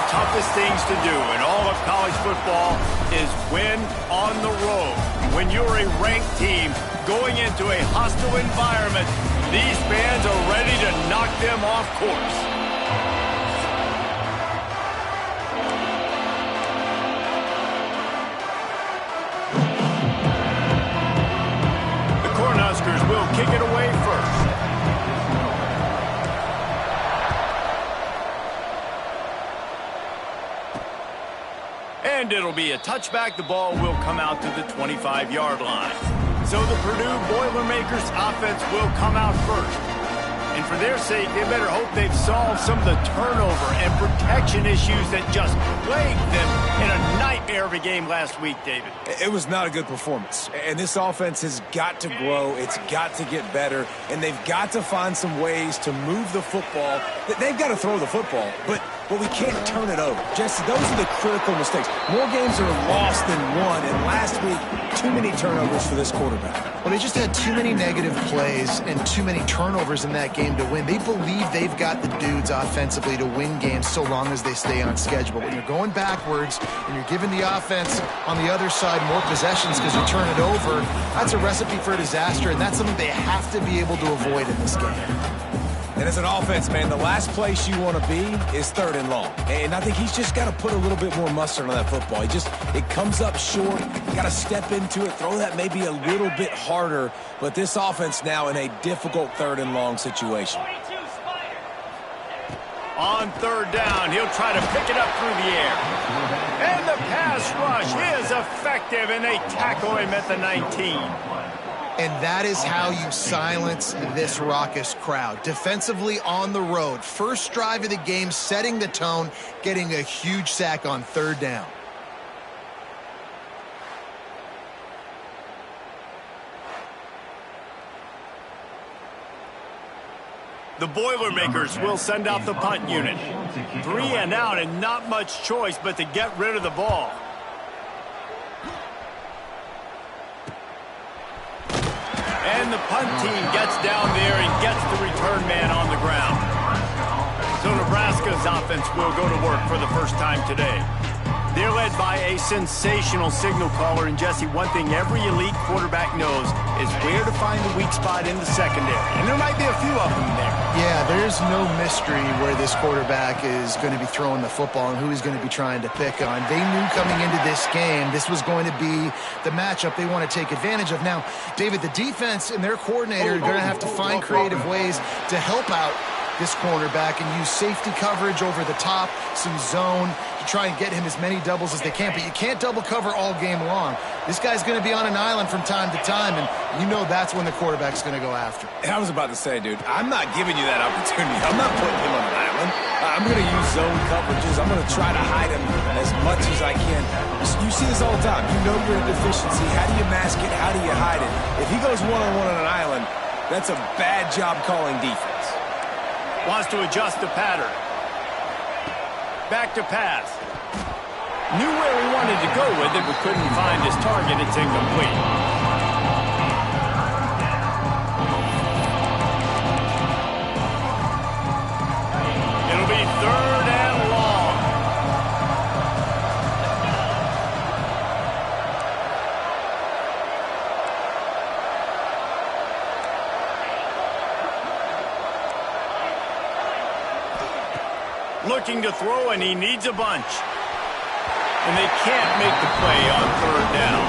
toughest things to do in all of college football is win on the road. When you're a ranked team going into a hostile environment, these fans are ready to knock them off course. The Cornhuskers will kick it away first. And it'll be a touchback. The ball will come out to the 25-yard line. So the Purdue Boilermakers offense will come out first. And for their sake, they better hope they've solved some of the turnover and protection issues that just plagued them in a nightmare of a game last week, David. It was not a good performance. And this offense has got to grow. It's got to get better. And they've got to find some ways to move the football. They've got to throw the football. But we can't turn it over. Jesse, those are the critical mistakes. More games are lost than won. And last week, too many turnovers for this quarterback. Well, they just had too many negative plays and too many turnovers in that game to win. They believe they've got the dudes offensively to win games so long as they stay on schedule. But when you're going backwards and you're giving the offense on the other side more possessions because you turn it over, that's a recipe for a disaster, and that's something they have to be able to avoid in this game. And as an offense, man, the last place you want to be is 3rd and long. And I think he's just got to put a little bit more mustard on that football. It comes up short. You got to step into it, throw that maybe a little bit harder. But this offense now in a difficult 3rd and long situation. On 3rd down, he'll try to pick it up through the air. And the pass rush is effective, and they tackle him at the 19. And that is how you silence this raucous crowd. Defensively on the road. First drive of the game, setting the tone, getting a huge sack on 3rd down. The Boilermakers will send out the punt unit. 3 and out, and not much choice but to get rid of the ball. And the punt team gets down there and gets the return man on the ground. So Nebraska's offense will go to work for the first time today. They're led by a sensational signal caller, and Jesse, one thing every elite quarterback knows is where to find the weak spot in the secondary. And there might be a few of them there. Yeah, there's no mystery where this quarterback is going to be throwing the football and who he's going to be trying to pick on. They knew coming into this game this was going to be the matchup they want to take advantage of. Now, David, the defense and their coordinator are going to have to find creative ways to help out this cornerback and use safety coverage over the top, some zone, to try and get him as many doubles as they can. But you can't double cover all game long. This guy's going to be on an island from time to time, and you know that's when the quarterback's going to go after. And I was about to say, dude, I'm not giving you that opportunity. I'm not putting him on an island. I'm going to use zone coverages. I'm going to try to hide him as much as I can. You see this all the time. You know you're a deficiency. How do you mask it? How do you hide it? If he goes one-on-one on an island, that's a bad job calling defense. Wants to adjust the pattern. Back to pass. Knew where he wanted to go with it, but couldn't find his target. It's incomplete. It'll be 3rd and long. Looking to throw, and he needs a bunch. And they can't make the play on 3rd down.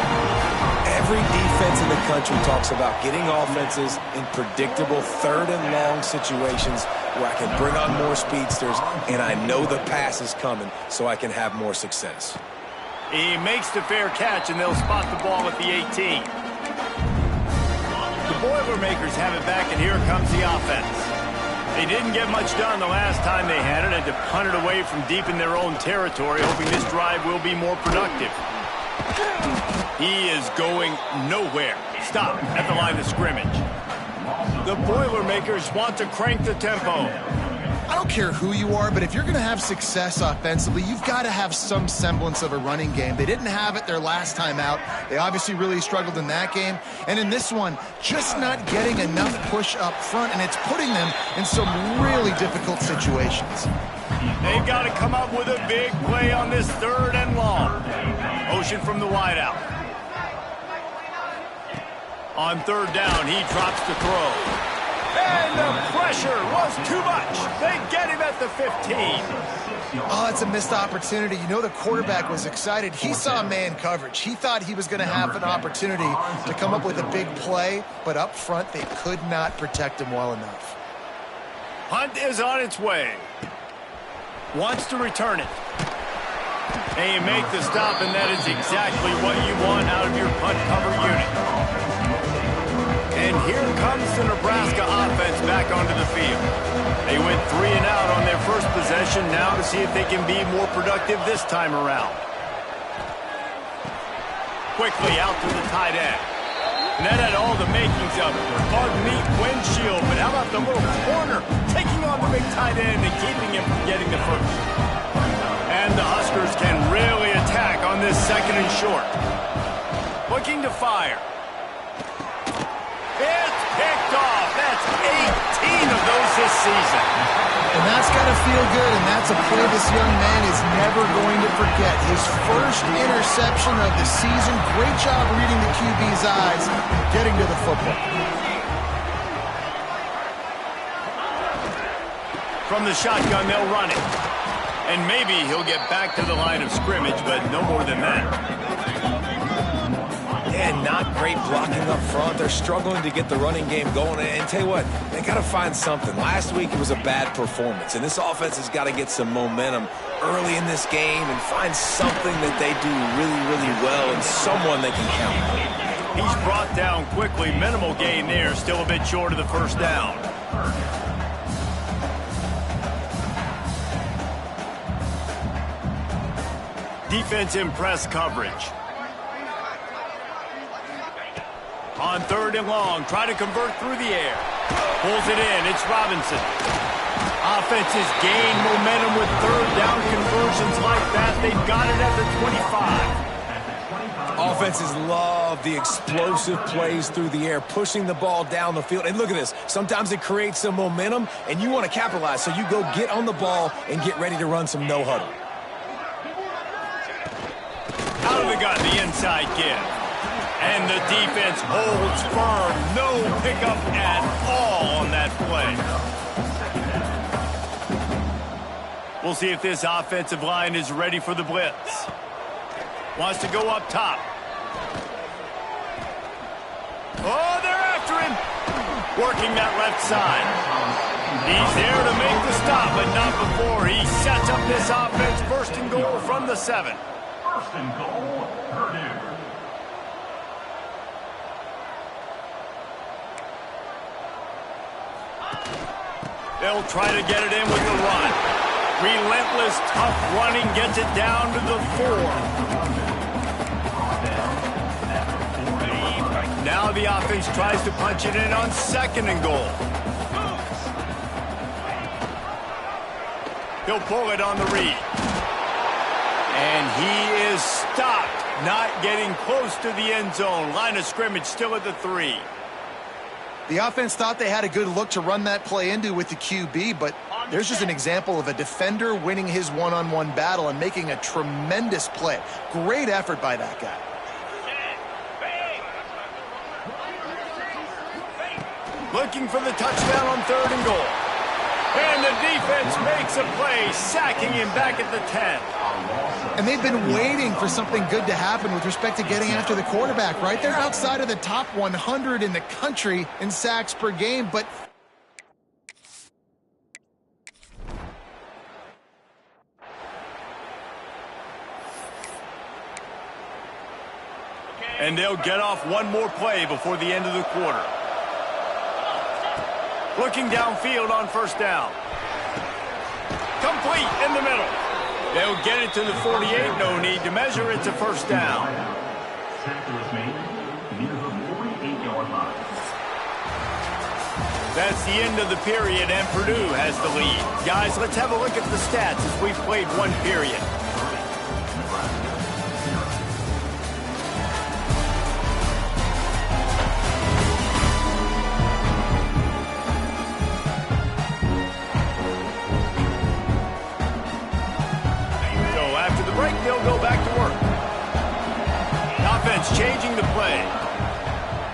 Every defense in the country talks about getting offenses in predictable 3rd and long situations where I can bring on more speedsters and I know the pass is coming so I can have more success. He makes the fair catch, and they'll spot the ball at the 18. The Boilermakers have it back, and here comes the offense. They didn't get much done the last time they had it, and to punt it away from deep in their own territory, hoping this drive will be more productive. He is going nowhere. Stop at the line of scrimmage. The Boilermakers want to crank the tempo. I don't care who you are, but if you're going to have success offensively, you've got to have some semblance of a running game. They didn't have it their last time out. They obviously really struggled in that game. And in this one, just not getting enough push up front, and it's putting them in some really difficult situations. They've got to come up with a big play on this 3rd and long. Motion from the wideout. On 3rd down, he drops the throw. And the pressure was too much. They get him at the 15. Oh, that's a missed opportunity. You know the quarterback was excited. He saw man coverage. He thought he was going to have an opportunity to come up with a big play, but up front they could not protect him well enough. Punt is on its way. Wants to return it. And you make the stop, and that is exactly what you want out of your punt cover unit. And here comes the Nebraska offense back onto the field. They went 3 and out on their first possession, now to see if they can be more productive this time around. Quickly out to the tight end. And that had all the makings of bug meat windshield, but how about the little corner taking on the big tight end and keeping him from getting the first? And the Huskers can really attack on this 2nd and short. Looking to fire. It's picked off. That's 18 of those this season. And that's got to feel good, and that's a play this young man is never going to forget. His first interception of the season. Great job reading the QB's eyes, getting to the football. From the shotgun, they'll run it. And maybe he'll get back to the line of scrimmage, but no more than that. And not great blocking up front. They're struggling to get the running game going. And tell you what, they got to find something. Last week it was a bad performance, and this offense has got to get some momentum early in this game and find something that they do really, really well and someone they can count on. He's brought down quickly. Minimal gain there. Still a bit short of the 1st down. Defense in press coverage. On 3rd and long, try to convert through the air. Pulls it in, it's Robinson. Offenses gain momentum with 3rd down conversions like that. They've got it at the 25. Offenses love the explosive plays through the air, pushing the ball down the field. And look at this. Sometimes it creates some momentum, and you want to capitalize. So you go get on the ball and get ready to run some no-huddle. Out of the gun, the inside give. And the defense holds firm. No pickup at all on that play. We'll see if this offensive line is ready for the blitz. Wants to go up top. Oh, they're after him. Working that left side. He's there to make the stop, but not before. He sets up this offense. 1st and goal from the 7. 1st and goal, Purdue. They'll try to get it in with the run. Relentless, tough running gets it down to the 4. Now the offense tries to punch it in on 2nd and goal. He'll pull it on the read. And he is stopped, not getting close to the end zone. Line of scrimmage still at the 3. The offense thought they had a good look to run that play into with the QB, but there's just an example of a defender winning his one-on-one battle and making a tremendous play. Great effort by that guy. Looking for the touchdown on 3rd and goal. And the defense makes a play, sacking him back at the 10. And they've been waiting for something good to happen with respect to getting after the quarterback, right? They're outside of the top 100 in the country in sacks per game, but and they'll get off one more play before the end of the quarter. Looking downfield on 1st down. Complete in the middle. They'll get it to the 48. No need to measure. It's a 1st down. That's the end of the period, and Purdue has the lead. Guys, let's have a look at the stats as we've played one period.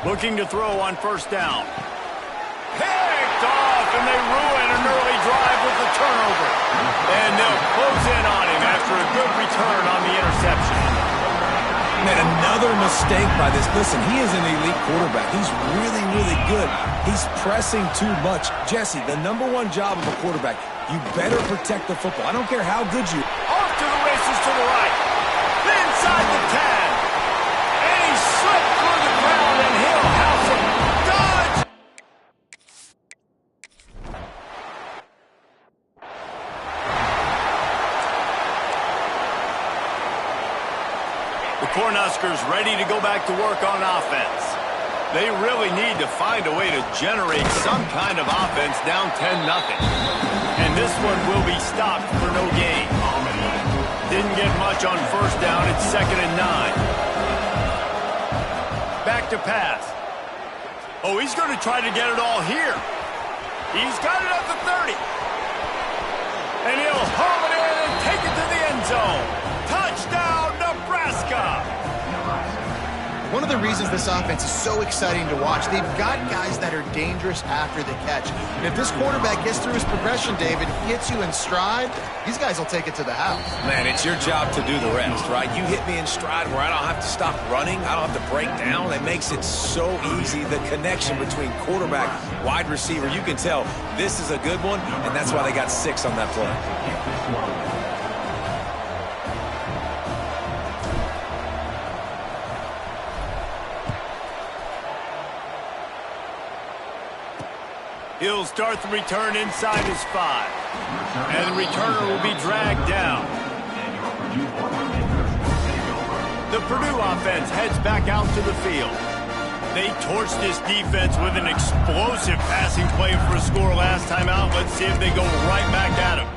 Looking to throw on first down. Picked off, and they ruin an early drive with the turnover. And they'll close in on him after a good return on the interception. Man, another mistake by this. Listen, he is an elite quarterback. He's really, really good. He's pressing too much. Jesse, the #1 job of a quarterback, you better protect the football. I don't care how good you are. Off to the races to the right. Inside the 10. And he slipped through the ground, and he'll house him. Dodge! The Cornhuskers ready to go back to work on offense. They really need to find a way to generate some kind of offense down 10-0. And this one will be stopped for no gain. Didn't get much on first down. It's 2nd and 9. Back to pass. Oh, he's going to try to get it all here. He's got it at the 30. And he'll haul it in and take it to the end zone. Touchdown, Nebraska! One of the reasons this offense is so exciting to watch, they've got guys that are dangerous after the catch. And if this quarterback gets through his progression, David, hits you in stride, these guys will take it to the house. Man, it's your job to do the rest, right? You hit me in stride where I don't have to stop running. I don't have to break down. It makes it so easy. The connection between quarterback, wide receiver, you can tell this is a good one, and that's why they got 6 on that play. He'll start the return inside his 5. And the returner will be dragged down. The Purdue offense heads back out to the field. They torched this defense with an explosive passing play for a score last time out. Let's see if they go right back at him.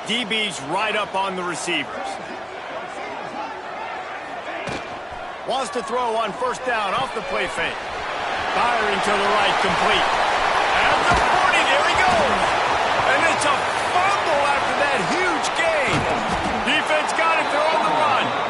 DB's right up on the receivers. Wants to throw on first down off the play fake. Firing to the right, complete. At the 40, there he goes. And it's a fumble after that huge gain. Defense got it, they're on the run.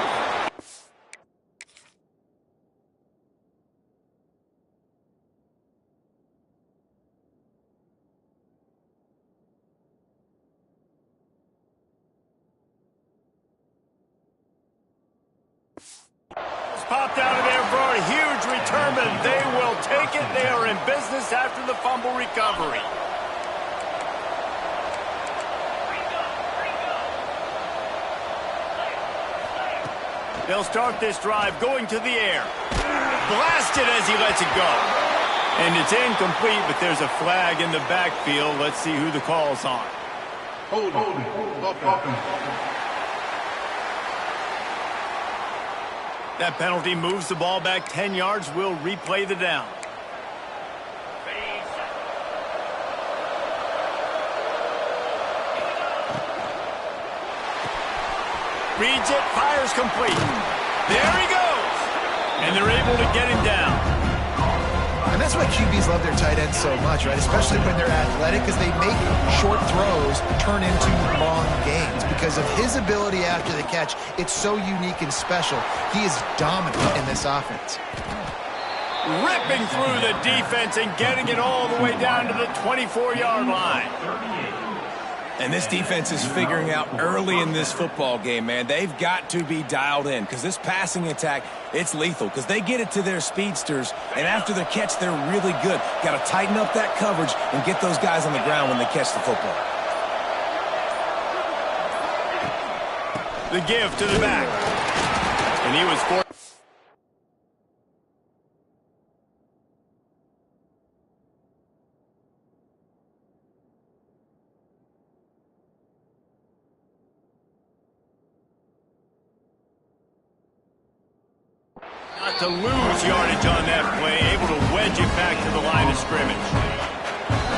Popped out of there for a huge return, but they will take it. They are in business after the fumble recovery. They'll start this drive going to the air. Blasted as he lets it go. And it's incomplete, but there's a flag in the backfield. Let's see who the call's on. Hold on. That penalty moves the ball back 10 yards. We'll replay the down. Reads it, fires complete. There he goes. And they're able to get him down. And that's why QBs love their tight ends so much, right? Especially when they're athletic, because they make short throws turn into long gains. Because of his ability after the catch, it's so unique and special. He is dominant in this offense. Ripping through the defense and getting it all the way down to the 24-yard line. And this defense is figuring out early in this football game, man. They've got to be dialed in because this passing attack, it's lethal because they get it to their speedsters, and after the catch, they're really good. Got to tighten up that coverage and get those guys on the ground when they catch the football. The give to the back. And he was forced. To lose yardage on that play, able to wedge it back to the line of scrimmage.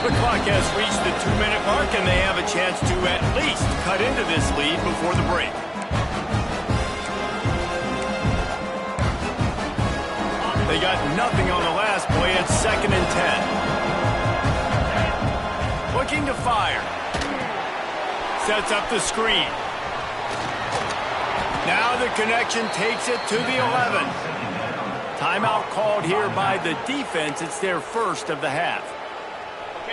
The clock has reached the 2-minute mark, and they have a chance to at least cut into this lead before the break. They got nothing on the last play. It's 2nd and 10. Looking to fire. Sets up the screen. Now the connection takes it to the 11. Timeout called here by the defense. It's their first of the half.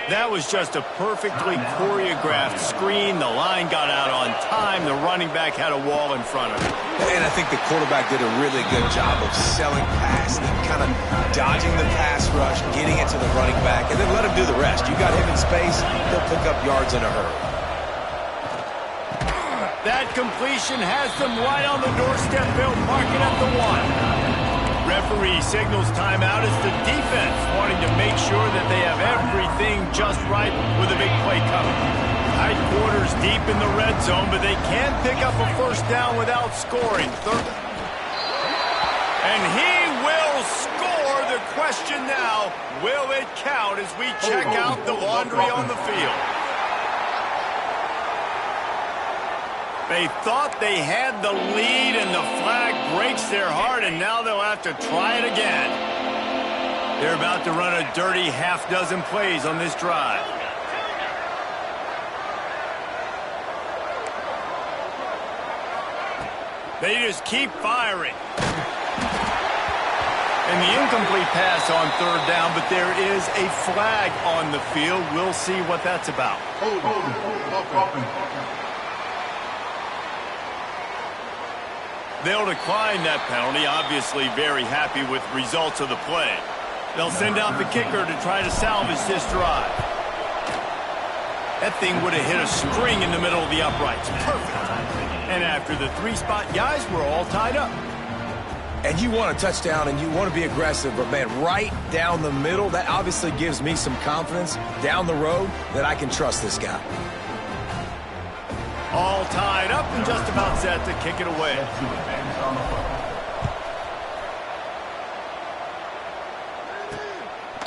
That was just a perfectly choreographed screen. The line got out on time. The running back had a wall in front of it. And I think the quarterback did a really good job of selling past and kind of dodging the pass rush, getting it to the running back, and then let him do the rest. You got him in space, he'll pick up yards in a hurry. That completion has them right on the doorstep. They'll mark it at the 1. Referee signals timeout as the defense wanting to make sure that they have everything just right with a big play coming. Tight quarters deep in the red zone, but they can pick up a first down without scoring. And he will score. The question now, will it count as we check out the laundry on the field? They thought they had the lead, and the flag breaks their heart, and now they'll have to try it again. They're about to run a dirty half-dozen plays on this drive. They just keep firing. And the incomplete pass on third down, but there is a flag on the field. We'll see what that's about. They'll decline that penalty, obviously very happy with results of the play. They'll send out the kicker to try to salvage this drive. That thing would have hit a string in the middle of the uprights. Perfect. And after the 3-spot guys, we're all tied up. And you want a touchdown and you want to be aggressive, but man, right down the middle, that obviously gives me some confidence down the road that I can trust this guy. All tied up and just about set to kick it away.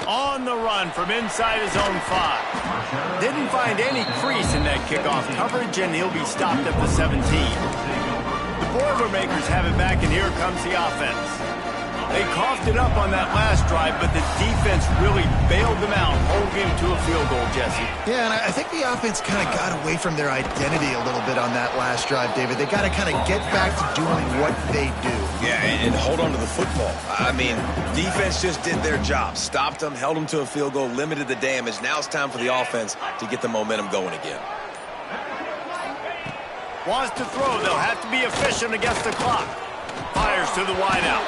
On the run from inside his own 5. Didn't find any crease in that kickoff coverage, and he'll be stopped at the 17. The Boilermakers have it back, and here comes the offense. They coughed it up on that last drive, but the defense really bailed them out, holding him to a field goal, Jesse. Yeah, and I think the offense kind of got away from their identity a little bit on that last drive, David. They got to kind of get back to doing what they do. Yeah, and hold on to the football. I mean, defense just did their job. Stopped them, held them to a field goal, limited the damage. Now it's time for the offense to get the momentum going again. Wants to throw. They'll have to be efficient against the clock. Fires to the wideout.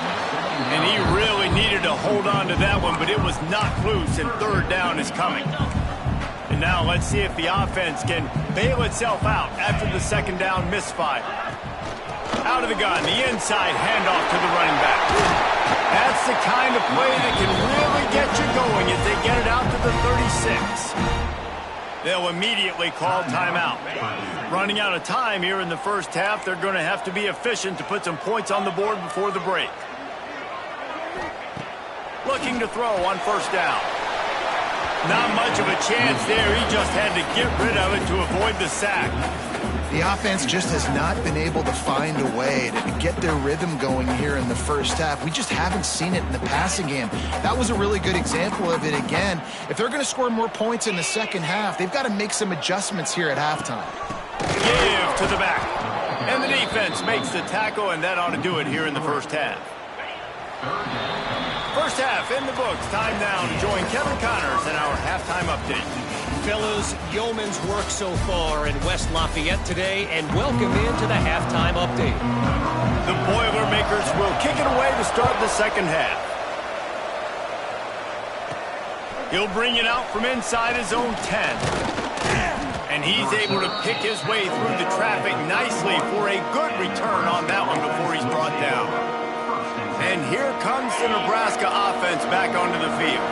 And he really needed to hold on to that one, but it was knocked loose, and third down is coming. And now let's see if the offense can bail itself out after the second down misfire. Out of the gun, the inside handoff to the running back. That's the kind of play that can really get you going as they get it out to the 36. They'll immediately call timeout. Running out of time here in the first half, they're going to have to be efficient to put some points on the board before the break. Looking to throw on first down. Not much of a chance there. He just had to get rid of it to avoid the sack. The offense just has not been able to find a way to get their rhythm going here in the first half. We just haven't seen it in the passing game. That was a really good example of it again. If they're going to score more points in the second half, they've got to make some adjustments here at halftime. Give to the back. And the defense makes the tackle, and that ought to do it here in the first half. First half in the books. Time now to join Kevin Connors in our halftime update. Fellas, yeoman's work so far in West Lafayette today, and welcome into the halftime update. The Boilermakers will kick it away to start the second half. He'll bring it out from inside his own 10. And he's able to pick his way through the traffic nicely for a good return on that one before he's brought down. And here comes the Nebraska offense back onto the field.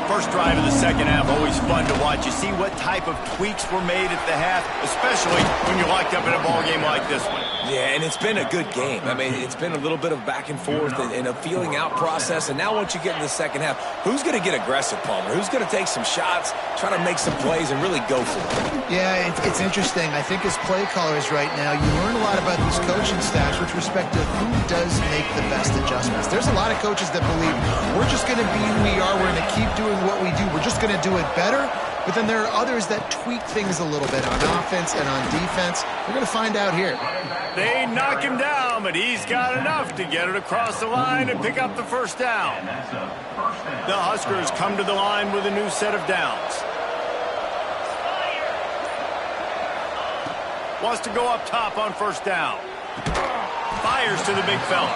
First drive of the second half, always fun to watch. You see what type of tweaks were made at the half, especially when you're locked up in a ball game like this one. Yeah, and it's been a good game. I mean, it's been a little bit of back and forth and a feeling out process. And now once you get in the second half, who's going to get aggressive, Palmer? Who's going to take some shots, try to make some plays, and really go for it? Yeah, it's interesting. I think as play callers right now, you learn a lot about these coaching staffs with respect to who does make the best adjustments. There's a lot of kind of coaches that believe we're just going to be who we are. We're going to keep doing what we do. We're just going to do it better. But then there are others that tweak things a little bit on offense and on defense. We're going to find out here. They knock him down, but he's got enough to get it across the line and pick up the first down. The Huskers come to the line with a new set of downs. Wants to go up top on first down. Fires to the big fella.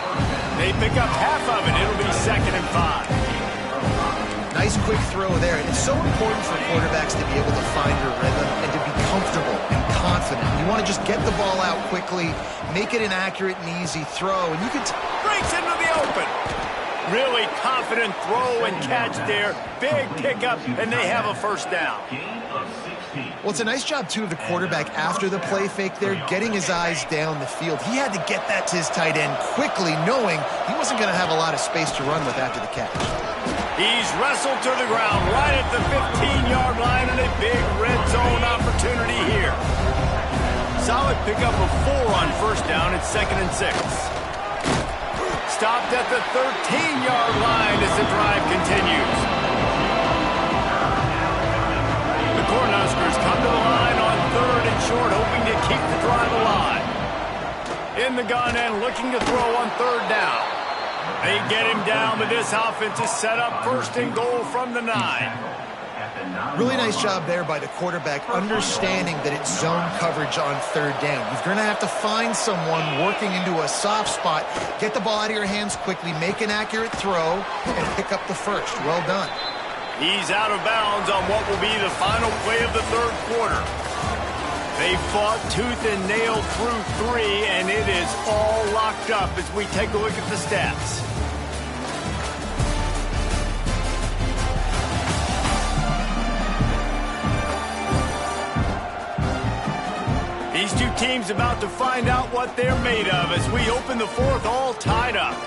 They pick up half of it. It'll be 2nd and 5. Nice quick throw there. And it's so important for quarterbacks to be able to find your rhythm and to be comfortable and confident. You want to just get the ball out quickly, make it an accurate and easy throw, and you can Breaks into the open. Really confident throw and catch there. Big pickup, and they have a first down. Well, it's a nice job, too, of the quarterback after the play fake there, getting his eyes down the field. He had to get that to his tight end quickly, knowing he wasn't going to have a lot of space to run with after the catch. He's wrestled to the ground right at the 15-yard line, and a big red zone opportunity here. Solid pickup of 4 on first down at 2nd and 6. Stopped at the 13-yard line as the drive continues. The Cornhuskers come to the line on 3rd and short, hoping to keep the drive alive. In the gun and looking to throw on 3rd down. They get him down, but this offense is set up 1st and goal from the 9. Really nice job there by the quarterback, understanding that it's zone coverage on 3rd down. You're going to have to find someone working into a soft spot, get the ball out of your hands quickly, make an accurate throw, and pick up the first. Well done. He's out of bounds on what will be the final play of the 3rd quarter. They fought tooth and nail through 3, and it is all locked up as we take a look at the stats. These two teams about to find out what they're made of as we open the 4th all tied up.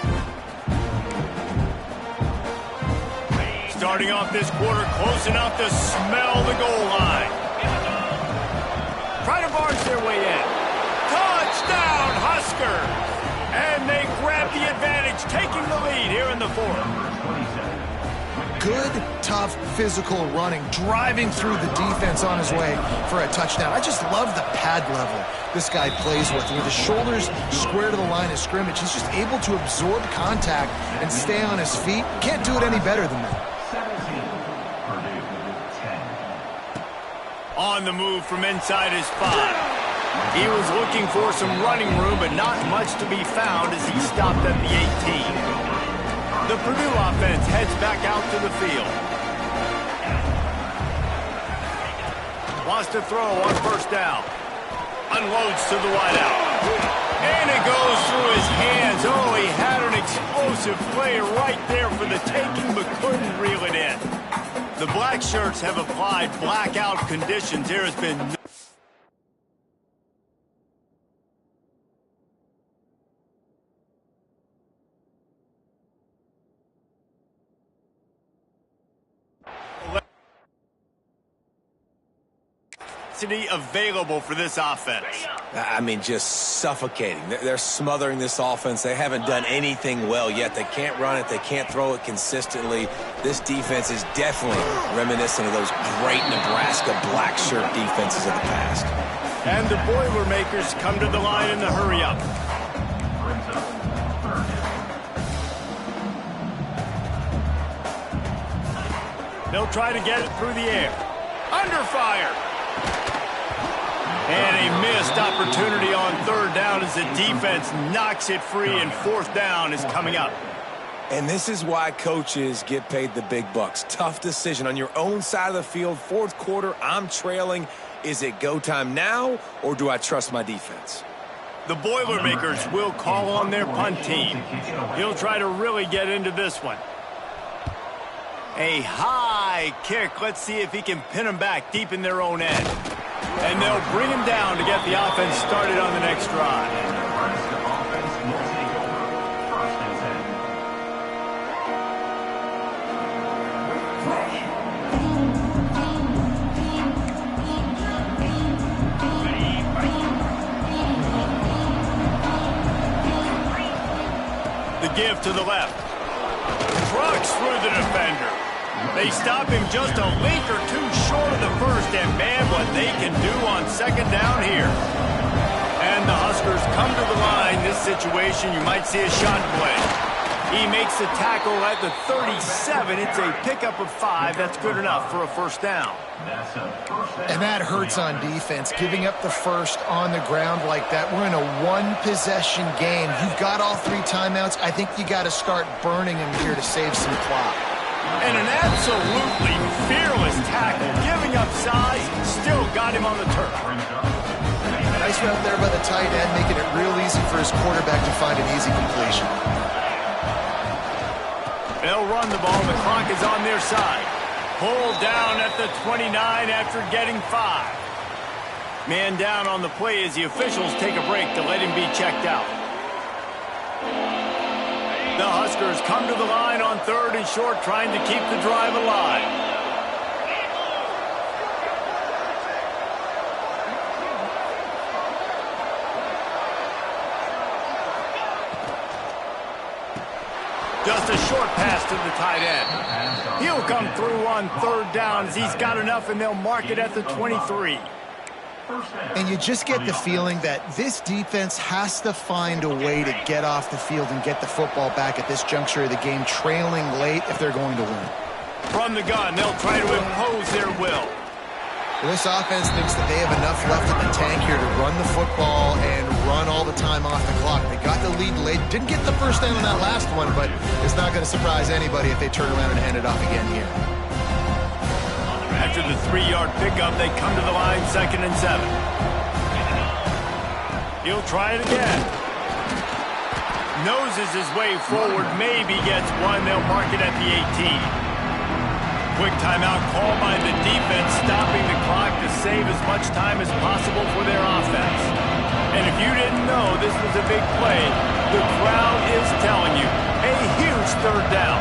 Starting off this quarter close enough to smell the goal line. Try to barge their way in. Touchdown, Husker! And they grab the advantage, taking the lead here in the 4th. Good, tough, physical running, driving through the defense on his way for a touchdown. I just love the pad level this guy plays with his shoulders square to the line of scrimmage. He's just able to absorb contact and stay on his feet. Can't do it any better than that. On the move from inside his 5. He was looking for some running room, but not much to be found as he stopped at the 18. The Purdue offense heads back out to the field. Wants to throw on first down. Unloads to the wideout. And it goes through his hands. Oh, he had an explosive play right there for the taking, but couldn't reel it in. The black shirts have applied blackout conditions. There has been no available for this offense. I mean, just suffocating. They're smothering this offense. They haven't done anything well yet. They can't run it. They can't throw it consistently. This defense is definitely reminiscent of those great Nebraska black shirt defenses of the past. And the Boilermakers come to the line in the hurry-up. They'll try to get it through the air. Under fire. And a missed opportunity on 3rd down as the defense knocks it free, and 4th down is coming up. And this is why coaches get paid the big bucks. Tough decision on your own side of the field. 4th quarter, I'm trailing. Is it go time now, or do I trust my defense? The Boilermakers will call on their punt team. He'll try to really get into this one. A high kick. Let's see if he can pin them back deep in their own end. And they'll bring him down to get the offense started on the next drive. The give to the left. Trucks through the defender. They stop him just a link or two short of the first, and man, what they can do on second down here. And the Huskers come to the line. This situation, you might see a shot play. He makes the tackle at the 37. It's a pickup of 5. That's good enough for a first down. And that hurts on defense, giving up the first on the ground like that. We're in a one-possession game. You've got all 3 timeouts. I think you got to start burning them here to save some clock. And an absolutely fearless tackle, giving up size, still got him on the turf. Nice route there by the tight end, making it real easy for his quarterback to find an easy completion. They'll run the ball. The clock is on their side. Pulled down at the 29 after getting 5. Man down on the play as the officials take a break to let him be checked out. The Huskers come to the line on 3rd and short, trying to keep the drive alive. Just a short pass to the tight end. He'll come through on 3rd down as he's got enough, and they'll mark it at the 23. And you just get the feeling that this defense has to find a way to get off the field and get the football back at this juncture of the game, trailing late if they're going to win. From the gun, they'll try to impose their will. This offense thinks that they have enough left in the tank here to run the football and run all the time off the clock. They got the lead late. Didn't get the first down on that last one, but it's not going to surprise anybody if they turn around and hand it off again here. After the 3-yard pickup, they come to the line, 2nd and 7. He'll try it again. Noses his way forward, maybe gets one. They'll mark it at the 18. Quick timeout called by the defense, stopping the clock to save as much time as possible for their offense. And if you didn't know this was a big play, the crowd is telling you, a huge 3rd down.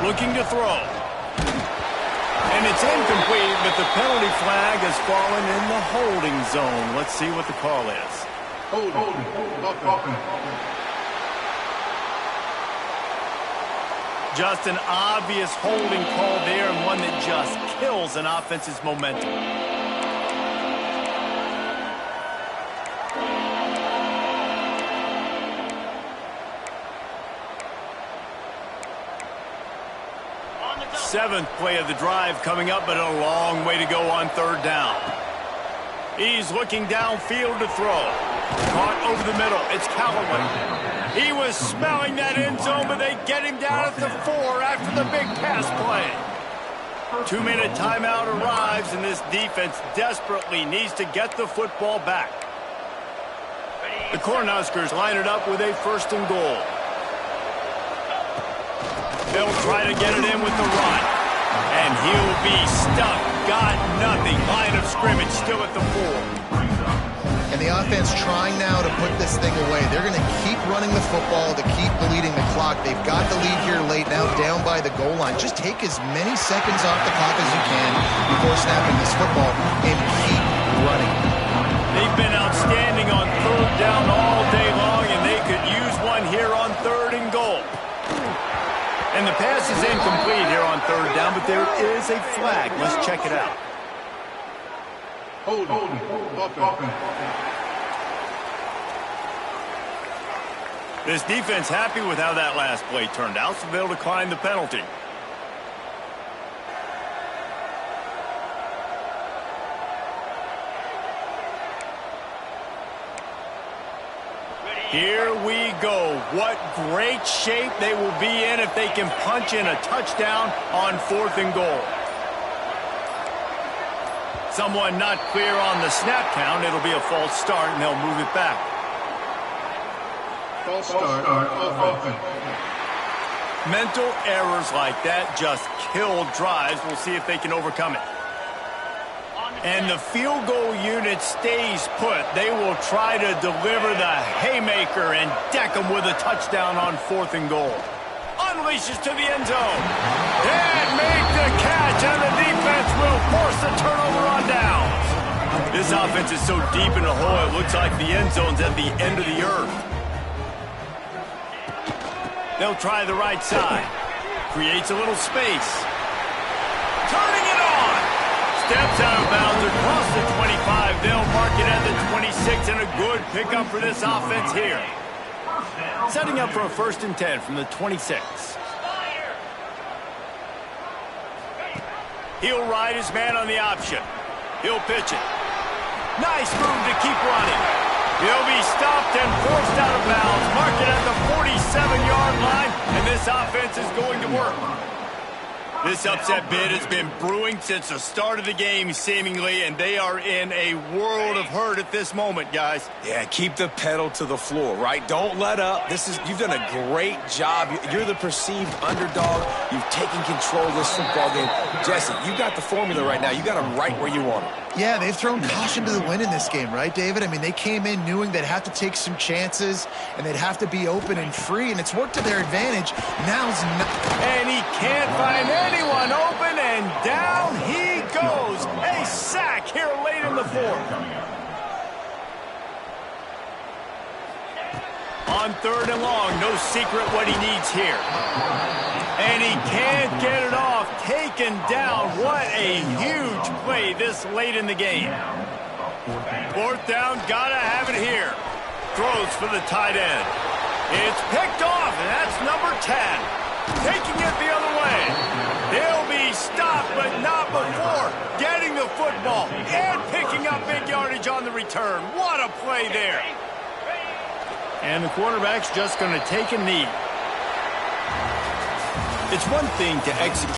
Looking to throw. And it's incomplete, but the penalty flag has fallen in the holding zone. Let's see what the call is. Holding. Just an obvious holding call there, and one that just kills an offense's momentum. Seventh play of the drive coming up, but a long way to go on 3rd down. He's looking downfield to throw. Caught over the middle. It's Callaway. He was smelling that end zone, but they get him down at the 4 after the big pass play. 2-minute timeout arrives, and this defense desperately needs to get the football back. The Cornhuskers line it up with a 1st and goal. They'll try to get it in with the run. And he'll be stuck. Got nothing. Line of scrimmage still at the 4. And the offense trying now to put this thing away. They're going to keep running the football to keep bleeding the clock. They've got the lead here late, now down by the goal line. Just take as many seconds off the clock as you can before snapping this football and keep running. They've been outstanding on 3rd down all day long, and they could use one here on 3rd and goal. And the pass is incomplete here on 3rd down, but there is a flag. Let's check it out. Holding. This defense happy with how that last play turned out, so they'll decline the penalty. Here we go. What great shape they will be in if they can punch in a touchdown on 4th and goal. Someone not clear on the snap count. It'll be a false start, and they'll move it back. False start offense. Mental errors like that just kill drives. We'll see if they can overcome it. And the field goal unit stays put. They will try to deliver the haymaker and deck them with a touchdown on 4th and goal. Unleashes to the end zone. And make the catch, and the defense will force the turnover on downs. This offense is so deep in the hole, it looks like the end zone's at the end of the earth. They'll try the right side. Creates a little space. Turning it on. Steps out of bounds across the 25. They'll mark it at the 26, and a good pickup for this offense here. Setting up for a 1st and 10 from the 26. He'll ride his man on the option. He'll pitch it. Nice move to keep running. He'll be stopped and forced out of bounds. Mark it at the 47-yard line, and this offense is going to work. This upset bid has been brewing since the start of the game, seemingly, and they are in a world of hurt at this moment, guys. Yeah, keep the pedal to the floor, right? Don't let up. You've done a great job. You're the perceived underdog. You've taken control of this football game. Jesse, you got the formula right now. You got them right where you want them. Yeah, they've thrown caution to the wind in this game, right, David? I mean, they came in knowing they'd have to take some chances, and they'd have to be open and free, and it's worked to their advantage. And he can't find anyone open, and down he goes. A sack here late in the 4th. On 3rd and long, no secret what he needs here. And he can't get it off. Taken down. What a huge play this late in the game. 4th down, gotta have it here. Throws for the tight end. It's picked off, and that's number 10. Taking it the other way. He'll be stopped, but not before getting the football and picking up big yardage on the return. What a play there. And the quarterback's just going to take a knee. It's one thing to execute.